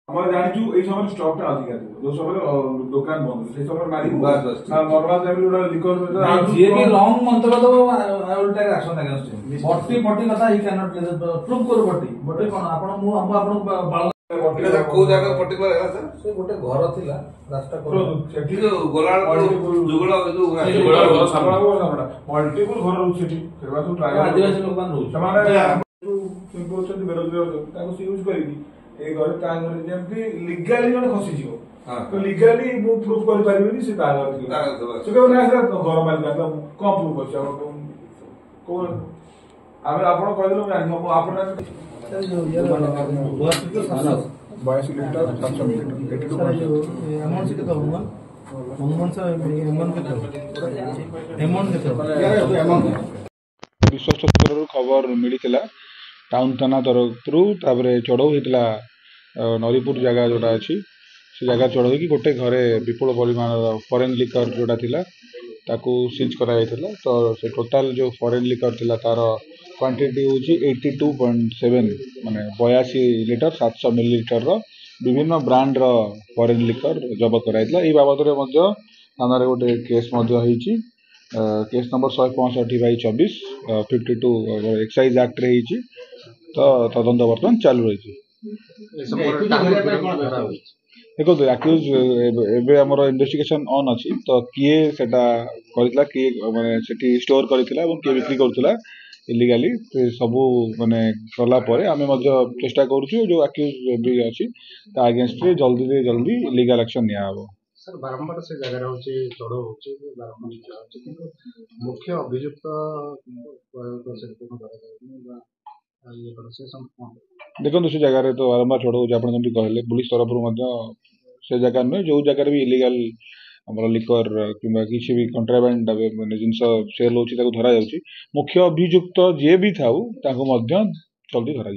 আমরা জানিছু এই সময় স্টক টা अधिका ଥିବ जो समय দোকান বন্ধ সেই সময় মারি নরমাল টাইম রে লিকর जे भी रॉन्ग मंत्र तो I will take action against him बट्टी बट्टी कथा ही कैन नॉट प्रूव कर बट्टी कोन आपण मु आपण को जगह पर्टिकुलर है सर से गोटे घर थिला रास्ता को सेठी जो गोलाल जुगुल जो घर सामना मल्टीपल घर रहउ सेठी फेरवा तो ट्राई आदिवासी लोक मान रहउ समाने सिंपल से बेरोजगार ताको से यूज करिकी ए घर ता घर जेमती लीगली जने खसी जिवो तो लीगली मु प्रूफ कर परिबेनी से ता घर थिला से को ना से घर मालिक का को प्रूफ अछि को आमे आपण कहलो जानि हम आपण 22 लीटर 700 लीटर अमाउंट से तो अमाउंट से अमाउंट विश्व क्षेत्र खबर मिली टाउन थाना तरफ चढ़ऊ होता नरीपुर जगह जोटा अच्छी से जगह चढ़ऊ कि गोटे घरे विपुल परिमाण फॉरेन लिकर जोटा थिला ताकू सीज कराई तो से टोटाल जो फॉरेन लिकर थिला तार क्वांटिटी होची 82.7 माने 82 लीटर 700 मिलीलीटर विभिन्न ब्रांड रो फॉरेन लिकर जब्त कराइतला ए बाबद रे मध्य थाना रे गोटे केस मध्य होईची केस नंबर 165/24 52 एक्साइज एक्ट रे होईची तो तदंत बर्तमान चालू रही देखो अक्यूज एबे हमर इन्वेस्टिगेशन ऑन अछि तो किए सेटा करथिला किए माने सेठी स्टोर करथिला एवं किए बिक्री करथिला इलीगली सब माने करला परे आमे मध्य चेष्टा करूछु जो अक्यूज भी अछि ता अगेंस्ट रे जल्दी लीगल एक्शन निया हबो सर बारंबार से जगह होची चढ़ो होची बारंबार होची मुख्य अभियुक्त देखो से जगह तो बारंबार चढ़ो आप कहले पुलिस तरफ से जगह नुहे जो जगह भी इलीगल आम लिकर कि किसी भी कंट्राबैंड जिनस सेल होता धरा मुख्य अभियुक्त जी भी था जल्दी धरा